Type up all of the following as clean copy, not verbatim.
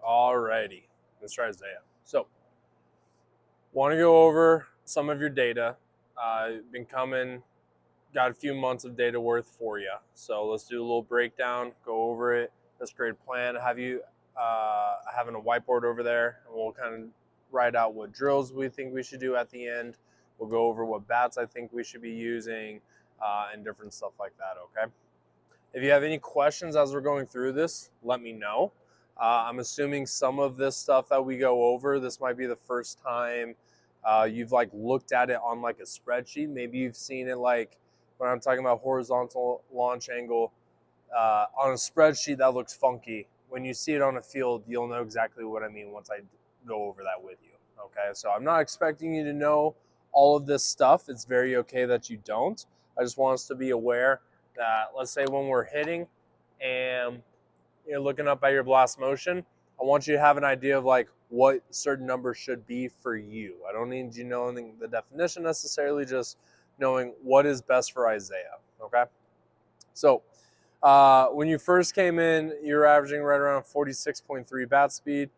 Alrighty, let's try Isaiah. So, want to go over some of your data. Been coming, got a few months of data worth for you. So let's do a little breakdown, go over it. Let's create a plan. Have you having a whiteboard over there, and we'll kind of write out what drills we think we should do at the end. We'll go over what bats I think we should be using, and different stuff like that. Okay. If you have any questions as we're going through this, let me know. I'm assuming some of this stuff that we go over, this might be the first time you've like looked at it on like a spreadsheet. Maybe you've seen it like when I'm talking about horizontal launch angle on a spreadsheet that looks funky. When you see it on a field, you'll know exactly what I mean once I go over that with you. Okay, so I'm not expecting you to know all of this stuff. It's very okay that you don't. I just want us to be aware that, let's say when we're hitting and you're looking up at your blast motion, I want you to have an idea of like what certain numbers should be for you. I don't need you knowing the definition necessarily, just knowing what is best for Isiah. Okay, so when you first came in, you were averaging right around 46.3 bat speed.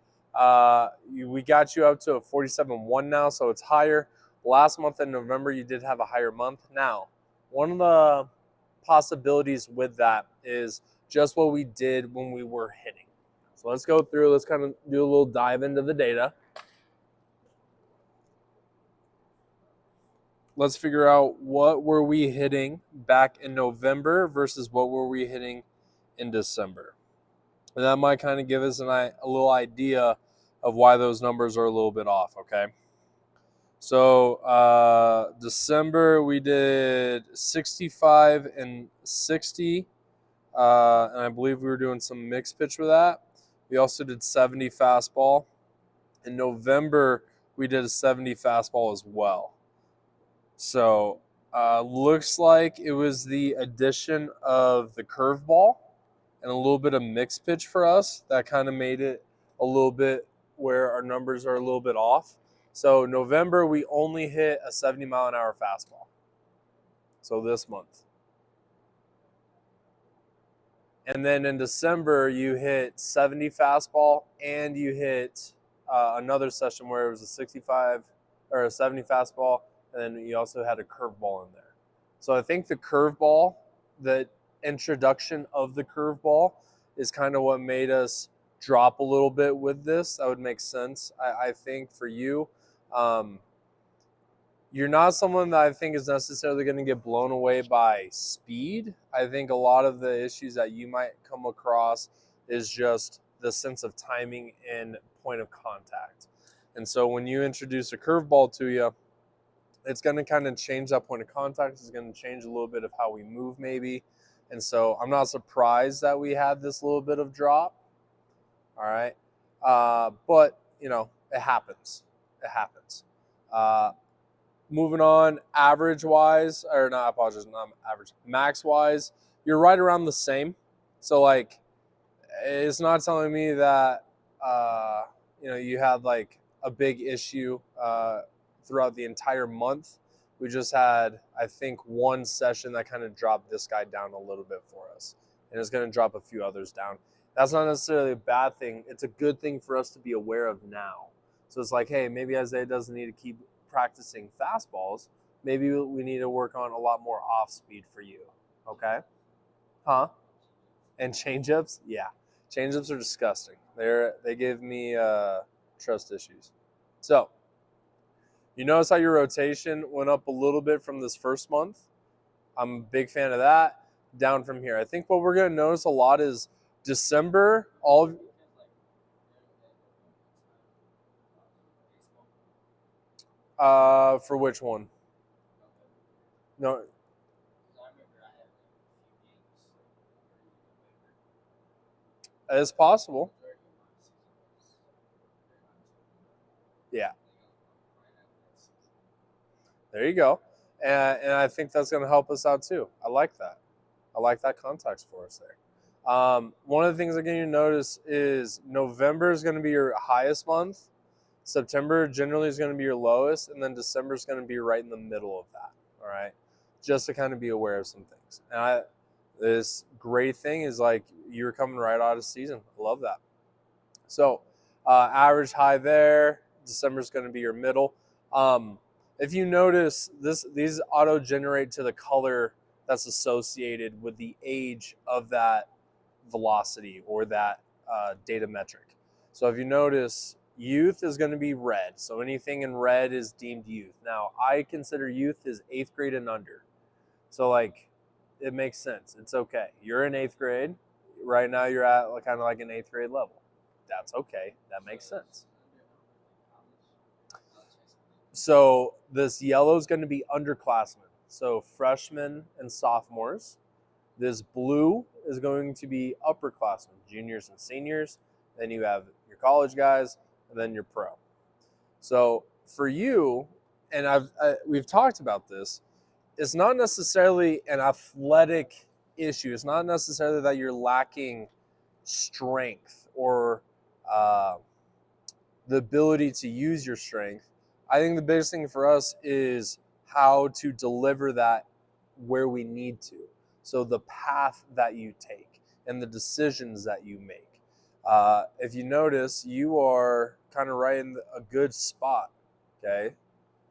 We got you up to a 47.1 now, so it's higher. Last month in November, you did have a higher month. Now, one of the possibilities with that is just what we did when we were hitting. So let's go through, let's kind of do a little dive into the data. Let's figure out what were we hitting back in November versus what were we hitting in December. And that might kind of give us a little idea of why those numbers are a little bit off, okay? So December, we did 65 and 60. And I believe we were doing some mixed pitch with that. We also did 70 fastball. In November, we did a 70 fastball as well. So looks like it was the addition of the curveball and a little bit of mixed pitch for us that kind of made it a little bit where our numbers are a little bit off. So November, we only hit a 70-mile-an-hour fastball. So this month. And then in December, you hit 70 fastball and you hit another session where it was a 65 or a 70 fastball. And then you also had a curveball in there. So I think the curveball, the introduction of the curveball is kind of what made us drop a little bit with this. That would make sense. I think for you, you're not someone that I think is necessarily going to get blown away by speed. I think a lot of the issues that you might come across is just the sense of timing and point of contact. And so when you introduce a curveball to you, it's going to kind of change that point of contact. It's going to change a little bit of how we move maybe. And so I'm not surprised that we had this little bit of drop. All right. But, you know, it happens. It happens. Moving on, average-wise, or not, I apologize, not average, max-wise, you're right around the same. So, like, it's not telling me that, you had, like, a big issue throughout the entire month. We just had, I think, one session that kind of dropped this guy down a little bit for us. And it's going to drop a few others down. That's not necessarily a bad thing. It's a good thing for us to be aware of now. So it's like, hey, maybe Isiah doesn't need to keep practicing fastballs. Maybe we need to work on a lot more off speed for you. Okay? Huh? And changeups? Yeah. Changeups are disgusting. They give me trust issues. So, you notice how your rotation went up a little bit from this first month? I'm a big fan of that. Down from here. I think what we're going to notice a lot is December, for which one? No. It's possible. Yeah. There you go. And I think that's going to help us out too. I like that. I like that context for us there. One of the things I'm going to notice is November is going to be your highest month. September generally is going to be your lowest. And then December is going to be right in the middle of that. All right. Just to kind of be aware of some things. And this great thing is like you're coming right out of season. I love that. So Average high there. December's going to be your middle. If you notice, these auto-generate to the color that's associated with the age of that velocity or that data metric. So if you notice, youth is going to be red. So anything in red is deemed youth. Now, I consider youth is 8th grade and under. So like, it makes sense. It's okay. You're in 8th grade. Right now you're at kind of like an 8th grade level. That's okay. That makes sense. So this yellow is going to be underclassmen. So freshmen and sophomores. This blue is going to be upperclassmen, juniors and seniors. Then you have your college guys, and then your pro. So for you, and we've talked about this, it's not necessarily an athletic issue. It's not necessarily that you're lacking strength or the ability to use your strength. I think the biggest thing for us is how to deliver that where we need to. So the path that you take and the decisions that you make. If you notice, you are kind of right in a good spot, okay?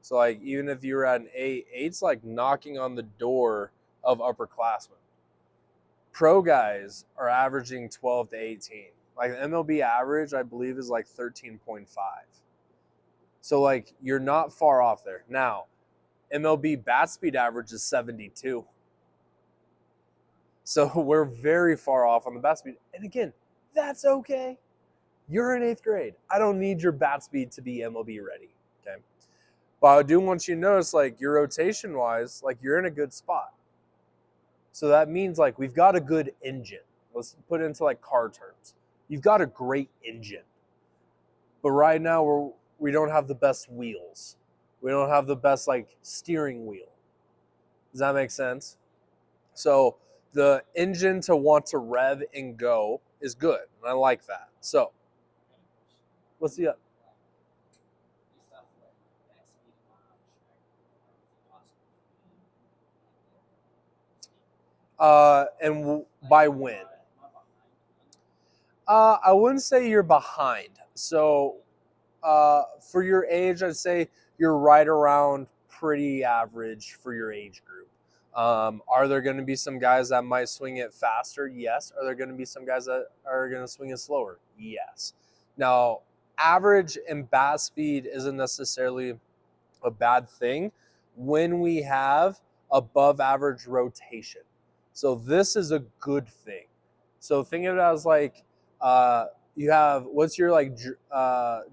So like even if you're at an 8, 8's like knocking on the door of upperclassmen. Pro guys are averaging 12 to 18. Like the MLB average, I believe, is like 13.5. So like you're not far off there. Now, MLB bat speed average is 72. So we're very far off on the bat speed. And again, that's okay. You're in 8th grade. I don't need your bat speed to be MLB ready, okay? But I do want you to notice, like, your rotation-wise, like, you're in a good spot. So that means, like, we've got a good engine. Let's put it into, like, car terms. You've got a great engine. But right now, we don't have the best wheels. We don't have the best, like, steering wheel. Does that make sense? So the engine to want to rev and go is good. And I like that. So let's see that. And by when? I wouldn't say you're behind. So for your age, I'd say you're right around pretty average for your age group. Are there going to be some guys that might swing it faster? Yes. Are there going to be some guys that are going to swing it slower? Yes. Now, average and bat speed isn't necessarily a bad thing when we have above average rotation. So this is a good thing. So think of it as like you have, what's your like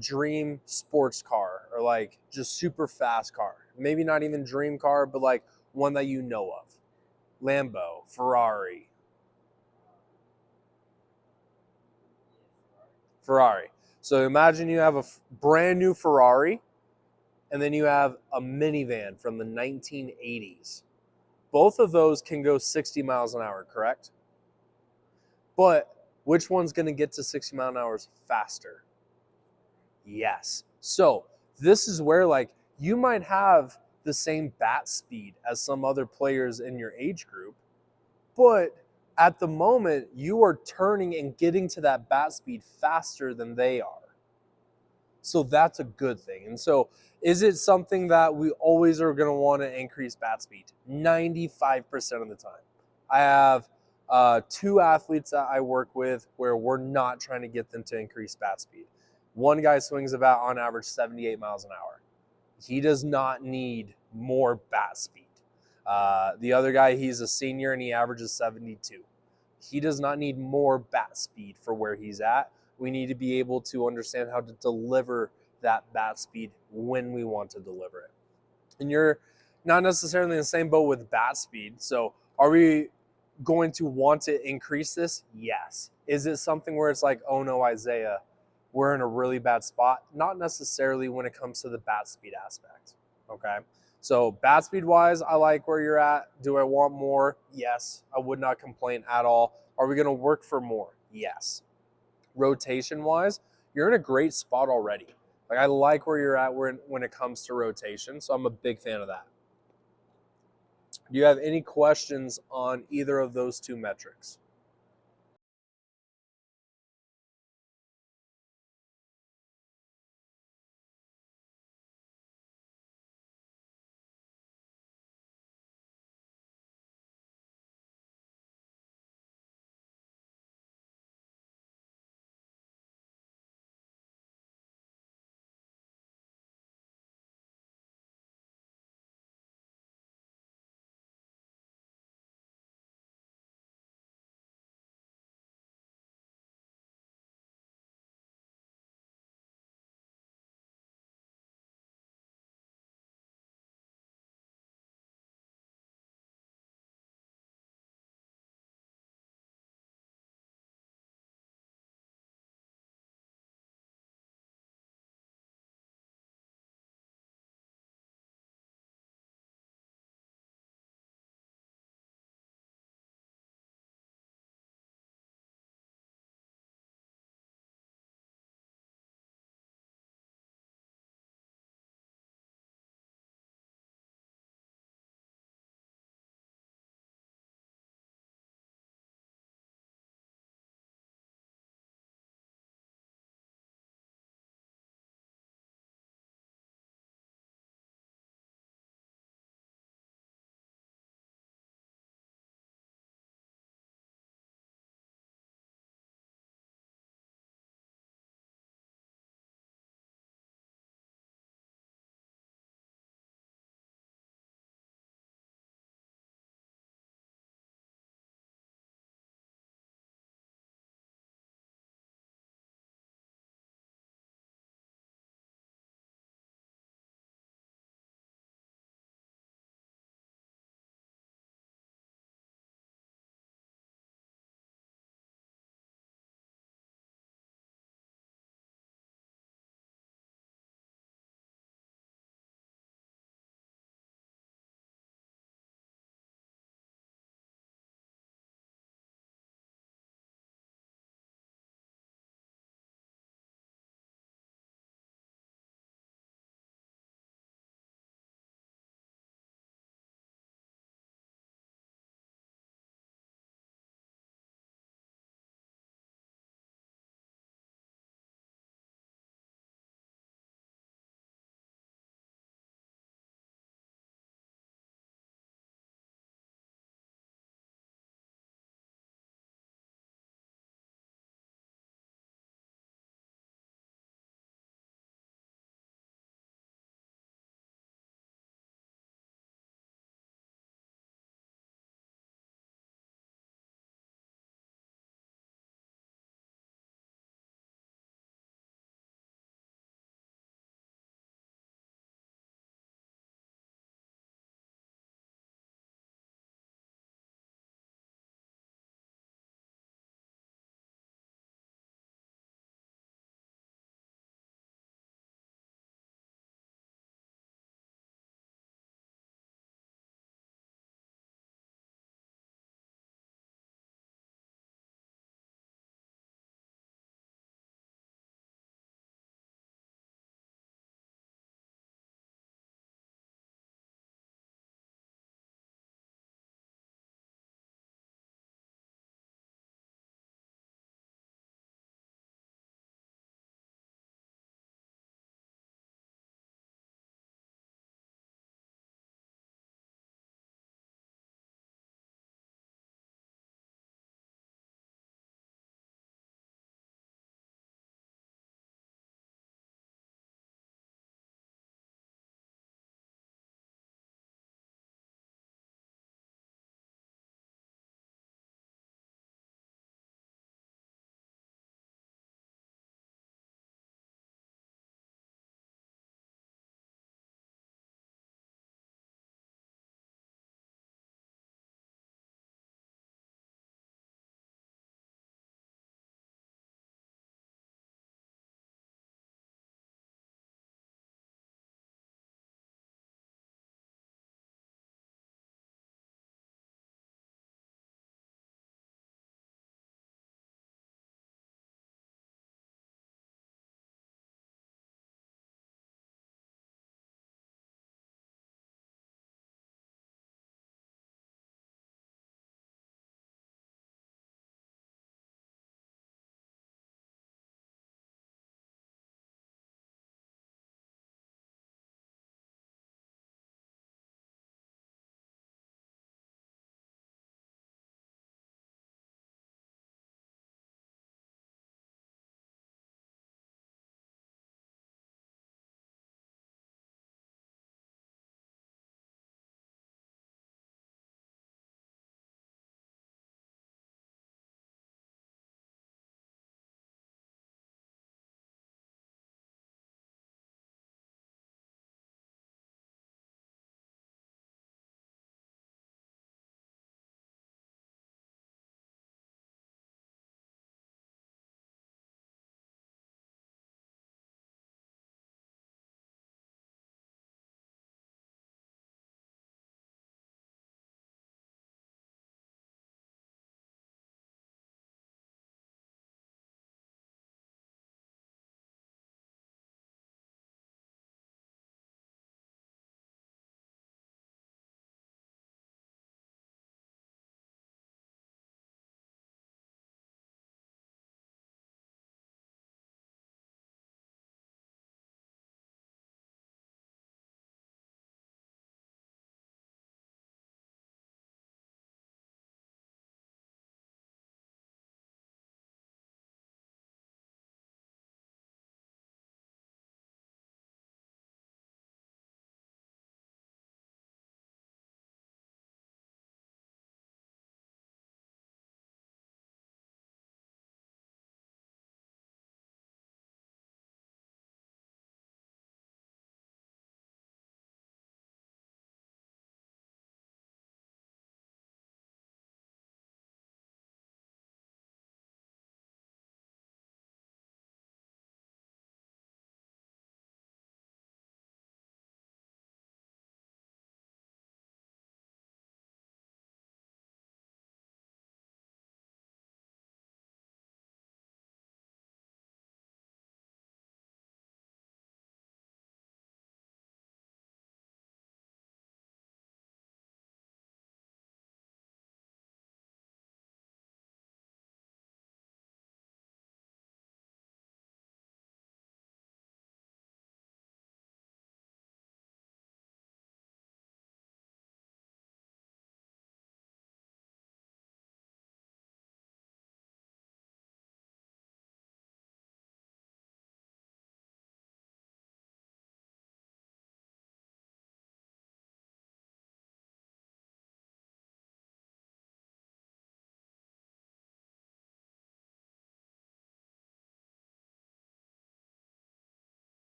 dream sports car or like just super fast car? Maybe not even dream car, but like one that you know of. Lambo, Ferrari. So imagine you have a brand new Ferrari and then you have a minivan from the 1980s. Both of those can go 60 miles an hour, correct? But which one's going to get to 60 mile an hour faster? Yes. So this is where like you might have the same bat speed as some other players in your age group, but at the moment you are turning and getting to that bat speed faster than they are. So that's a good thing. And so is it something that we always are going to want to increase bat speed? 95% of the time. I have 2 athletes that I work with where we're not trying to get them to increase bat speed. One guy swings about on average 78 miles an hour. He does not need more bat speed. The other guy, he's a senior and he averages 72. He does not need more bat speed for where he's at. We need to be able to understand how to deliver that bat speed when we want to deliver it. And you're not necessarily in the same boat with bat speed. So are we going to want to increase this? Yes. Is it something where it's like, oh no, Isiah, we're in a really bad spot? Not necessarily when it comes to the bat speed aspect. Okay. So bat speed wise, I like where you're at. Do I want more? Yes. I would not complain at all. Are we going to work for more? Yes. Rotation wise, you're in a great spot already. Like I like where you're at when it comes to rotation. So I'm a big fan of that. Do you have any questions on either of those 2 metrics?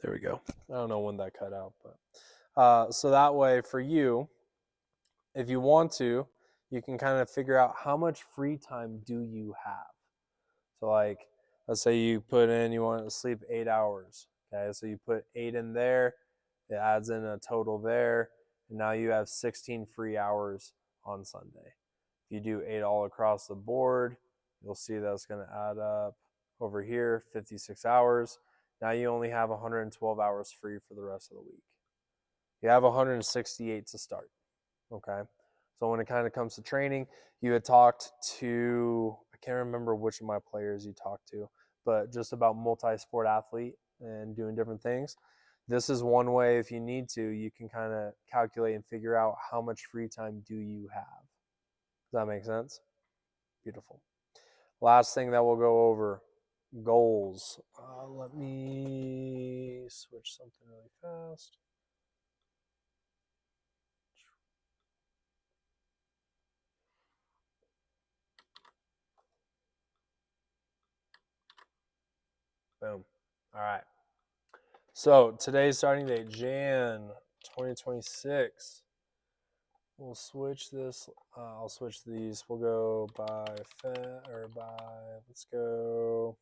There we go. I don't know when that cut out, but so that way for you, if you want to, you can kind of figure out how much free time do you have. So like, let's say you put in, you want to sleep 8 hours. Okay, so you put 8 in there, it adds in a total there, and now you have 16 free hours on Sunday. If you do 8 all across the board, you'll see that's going to add up over here, 56 hours. Now you only have 112 hours free for the rest of the week. You have 168 to start. Okay. So when it kind of comes to training, you had talked to, I can't remember which of my players you talked to, but just about multi-sport athlete and doing different things. This is one way, if you need to, you can kind of calculate and figure out how much free time do you have. Does that make sense? Beautiful. Last thing that we'll go over, goals. Let me switch something really fast. Boom. All right. So today's starting date, Jan 2026. We'll switch this. I'll switch these. We'll go by let's go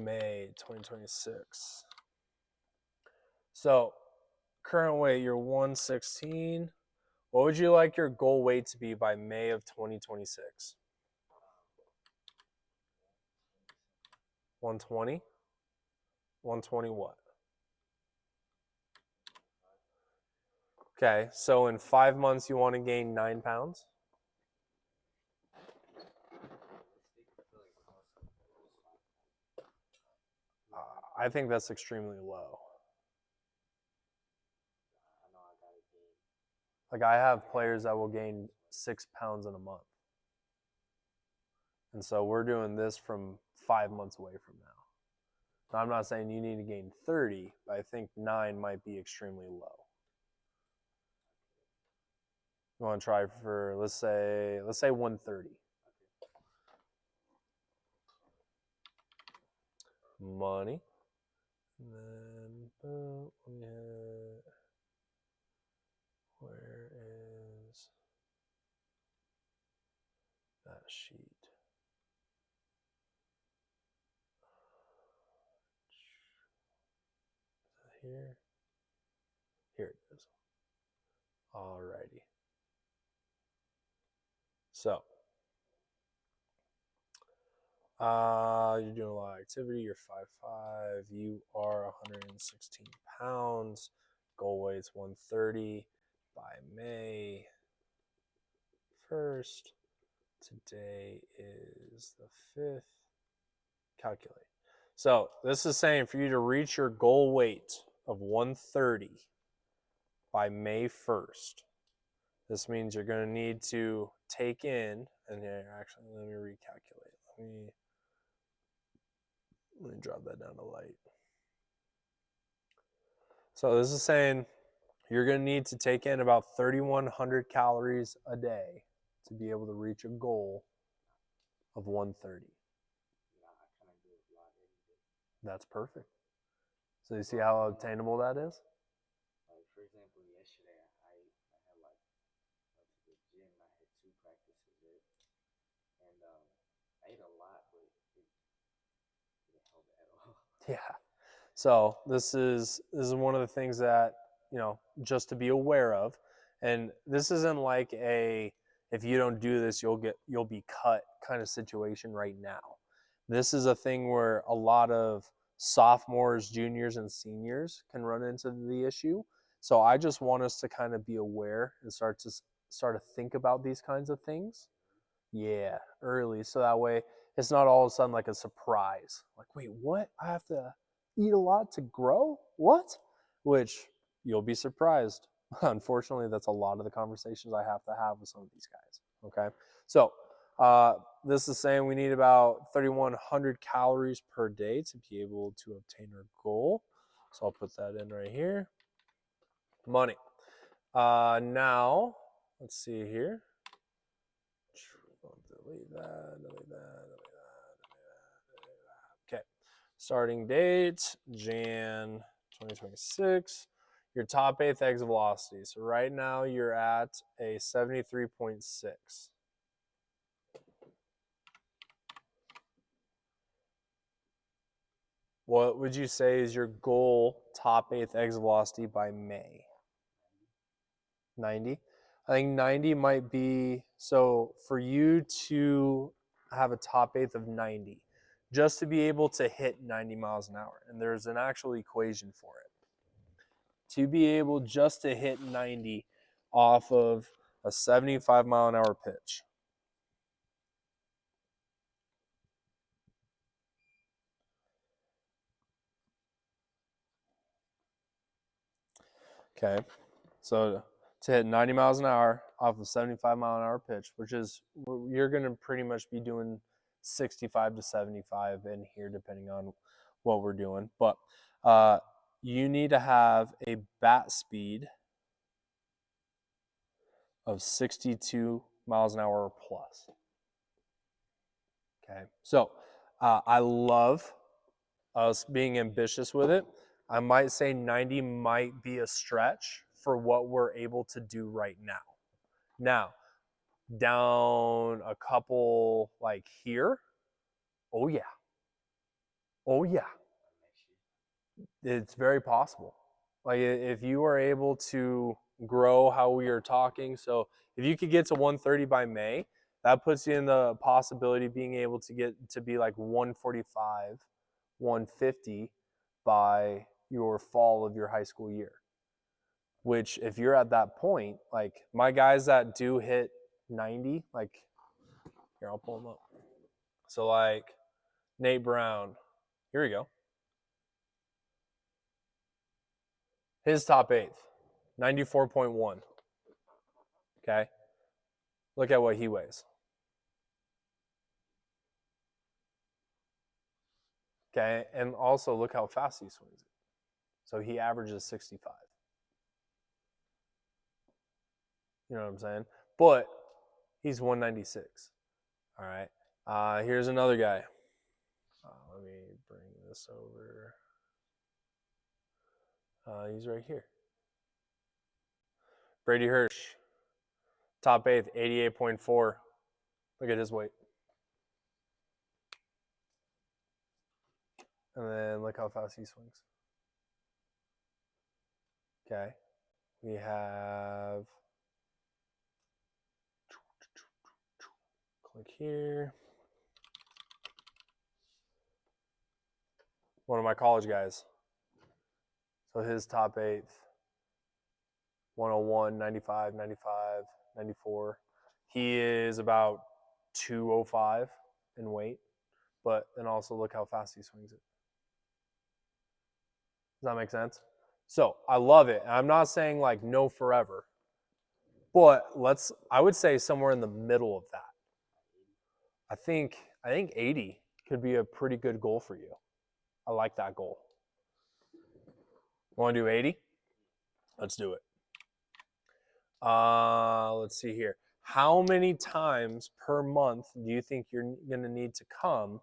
May 2026. So current weight, you're 116. What would you like your goal weight to be by May of 2026? 120? 120 what? Okay, so in 5 months you want to gain 9 pounds? I think that's extremely low. Like I have players that will gain 6 pounds in a month. And so we're doing this from 5 months away from now. Now, I'm not saying you need to gain 30, but I think 9 might be extremely low. You want to try for, let's say 130. Money. And then, boom, let me hit, where is that sheet? Is it here? Here it is. Alrighty. So, you're doing a lot of activity. You're 5'5". You are 116 pounds. Goal weight's 130 by May 1st. Today is the 5th. Calculate. So this is saying for you to reach your goal weight of 130 by May 1st. This means you're going to need to take in, and here, actually, let me recalculate. Let me drop that down to light. So this is saying you're going to need to take in about 3,100 calories a day to be able to reach a goal of 130. That's perfect. So you see how obtainable that is? Like for example, yesterday I had went to the gym. I had 2 practices and I ate a lot, but it didn't help at all. Yeah. So this is one of the things that, just to be aware of. And this isn't like if you don't do this you'll be cut kind of situation right now. This is a thing where a lot of sophomores, juniors, and seniors can run into the issue. So I just want us to kind of be aware and start to think about these kinds of things. Yeah, early. So that way it's not all of a sudden like a surprise. Like, wait, what? I have to eat a lot to grow? What? Which you'll be surprised. Unfortunately, that's a lot of the conversations I have to have with some of these guys. Okay. So this is saying we need about 3,100 calories per day to be able to obtain our goal. So I'll put that in right here. Money. Now, let's see here. Delete that. Okay. Starting date, Jan 2026. Your top 8th exit velocity. So right now you're at a 73.6. What would you say is your goal top 8th exit velocity by May? 90? I think 90 might be, so for you to have a top 8th of 90, just to be able to hit 90 miles an hour, and there's an actual equation for it. To be able just to hit 90 off of a 75 mile an hour pitch. Okay, so to hit 90 miles an hour off of 75 mile an hour pitch, which is, you're going to pretty much be doing 65 to 75 in here, depending on what we're doing. But you need to have a bat speed of 62 miles an hour or plus. Okay, so I love us being ambitious with it. I might say 90 might be a stretch for what we're able to do right now. Now, down a couple like here, oh yeah. Oh yeah. It's very possible. Like if you are able to grow how we are talking, so if you could get to 130 by May, that puts you in the possibility of being able to get to be like 145, 150 by your fall of your high school year. Which if you're at that point, like my guys that do hit 90, like here, I'll pull them up. So like Nate Brown, here we go. His top 8th, 94.1. Okay. Look at what he weighs. Okay. And also look how fast he swings it. So he averages 65. You know what I'm saying? But he's 196. All right. Here's another guy. Let me bring this over. He's right here. Brady Hirsch. Top 8th, 88.4. Look at his weight. And then look how fast he swings. Okay. We have, click here. One of my college guys. So his top 8th, 101, 95, 95, 94. He is about 205 in weight, but then also look how fast he swings it. Does that make sense? So I love it. I'm not saying like no forever, but I would say somewhere in the middle of that. I think 80 could be a pretty good goal for you. I like that goal. Want to do 80? Let's do it. Let's see here. How many times per month do you think you're going to need to come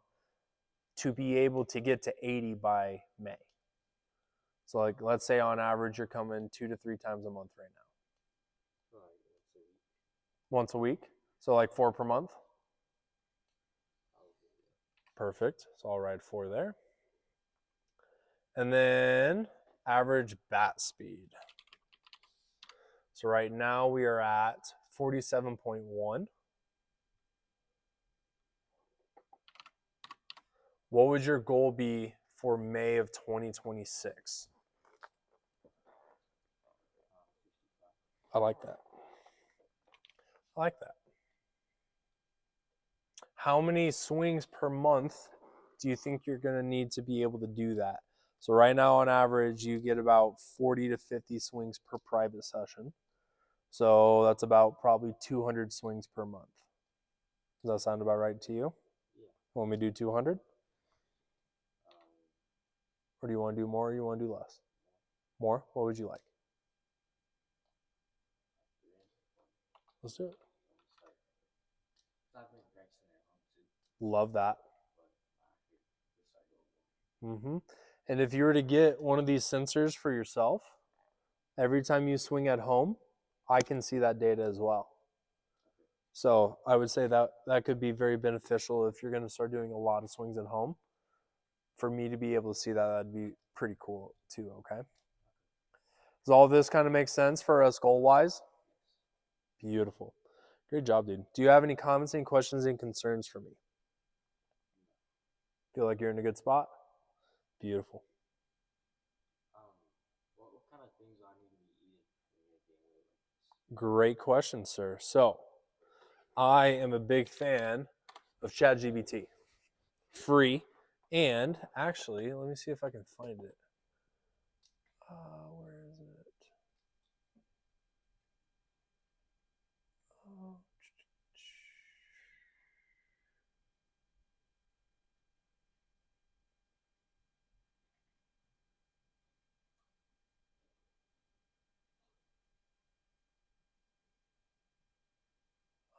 to be able to get to 80 by May? So like, let's say on average, you're coming 2 to 3 times a month right now. Once a week? So like 4 per month? Perfect. So I'll write 4 there. And then average bat speed. So right now we are at 47.1. What would your goal be for May of 2026? I like that. I like that. How many swings per month do you think you're going to need to be able to do that? So right now on average, you get about 40 to 50 swings per private session. So that's about probably 200 swings per month. Does that sound about right to you? Yeah. Want me to do 200? Or do you want to do more or you want to do less? More? What would you like? Let's do it. Love that. Mm-hmm. And if you were to get one of these sensors for yourself, every time you swing at home, I can see that data as well. So I would say that that could be very beneficial if you're going to start doing a lot of swings at home. For me to be able to see that, that'd be pretty cool too. Okay. Does all this kind of make sense for us goal wise? Beautiful. Great job, dude. Do you have any comments, any questions, any concerns for me? Feel like you're in a good spot? Beautiful. What kind of things do I need to be eating when you're getting weight like this? Great question, sir. So I am a big fan of ChatGPT. Free. And actually, let me see if I can find it. Where is it?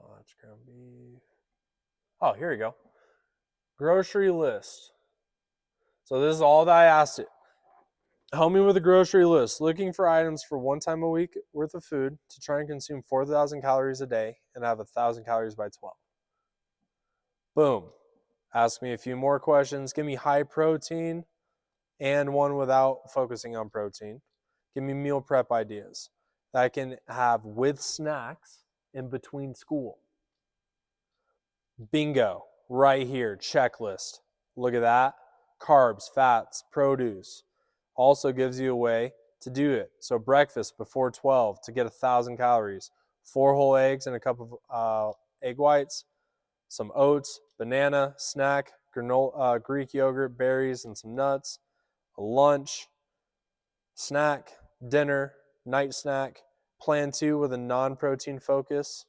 Oh, that's ground beef. Oh, here we go. Grocery list. So this is all that I asked it. Help me with a grocery list. Looking for items for 1 time a week worth of food to try and consume 4,000 calories a day and have 1,000 calories by 12. Boom. Ask me a few more questions. Give me high protein and one without focusing on protein. Give me meal prep ideas that I can have with snacks in between school. Bingo. Right here. Checklist. Look at that. Carbs, fats, produce. Also gives you a way to do it. So breakfast before 12 to get 1,000 calories. 4 whole eggs and a cup of egg whites. Some oats, banana, snack, granola, Greek yogurt, berries, and some nuts. A lunch, snack, dinner, night snack. Plan 2 with a non-protein focus.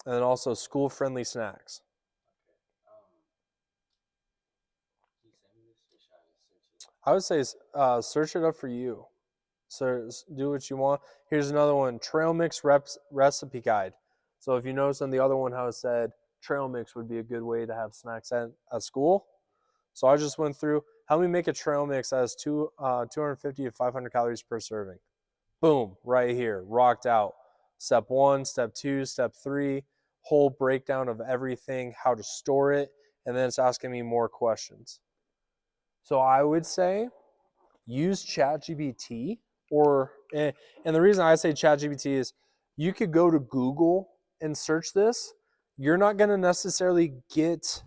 And then also school-friendly snacks. Can you send me this or should I search it? I would say search it up for you. So do what you want. Here's another one, trail mix recipe guide. So if you notice on the other one how it said trail mix would be a good way to have snacks at school. So I just went through, help me make a trail mix that has 250 to 500 calories per serving. Boom, right here, rocked out. Step 1, step 2, step 3, whole breakdown of everything, how to store it, and then it's asking me more questions. So I would say use ChatGPT and the reason I say ChatGPT is you could go to Google and search this. You're not going to necessarily get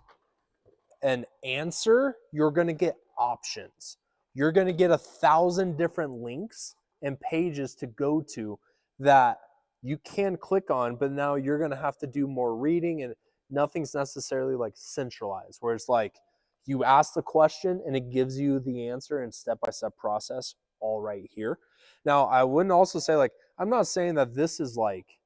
an answer, you're going to get options. You're going to get 1,000 different links and pages to go to that you can click on, but now you're going to have to do more reading and nothing's necessarily like centralized, where it's like you ask the question and it gives you the answer in step-by-step process all right here. Now, I wouldn't also say like, I'm not saying that this is like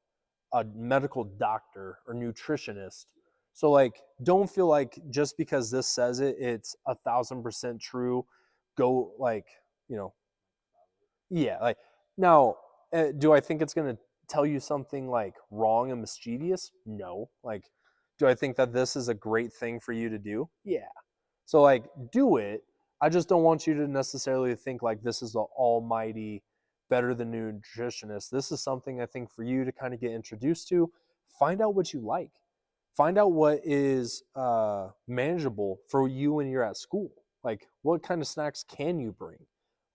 a medical doctor or nutritionist. So like, don't feel like just because this says it, it's 1,000% true. Go like, you know, yeah. Like now, do I think it's gonna tell you something like wrong and mischievous? No. Like, do I think that this is a great thing for you to do? Yeah. So like, do it. I just don't want you to necessarily think like this is the almighty better than nutritionist. This is something I think for you to kind of get introduced to. Find out what you like. Find out what is manageable for you when you're at school. Like, what kind of snacks can you bring?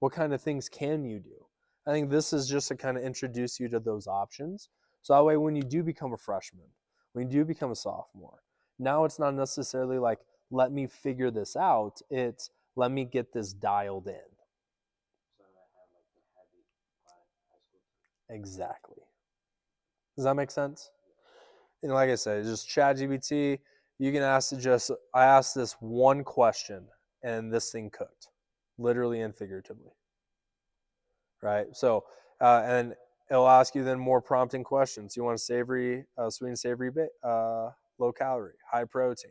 What kind of things can you do? I think this is just to kind of introduce you to those options. So that way, when you do become a freshman, when you do become a sophomore, now it's not necessarily like, let me figure this out. It's let me get this dialed in. So that I have like the habit by high school. Exactly. Does that make sense? And like I said, just ChatGPT. You can ask it just. I asked this one question, and this thing cooked, literally and figuratively. Right. So, and it'll ask you then more prompting questions. You want a savory, sweet and savory, low calorie, high protein.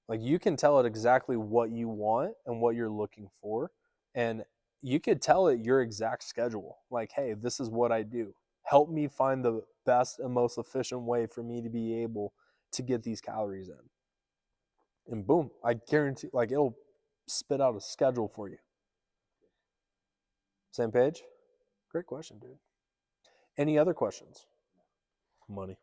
Like you can tell it exactly what you want and what you're looking for. And you could tell it your exact schedule. Like, hey, this is what I do. Help me find the best and most efficient way for me to be able to get these calories in. And boom, I guarantee, like, it'll spit out a schedule for you. Same page? Great question, dude. Any other questions? Money.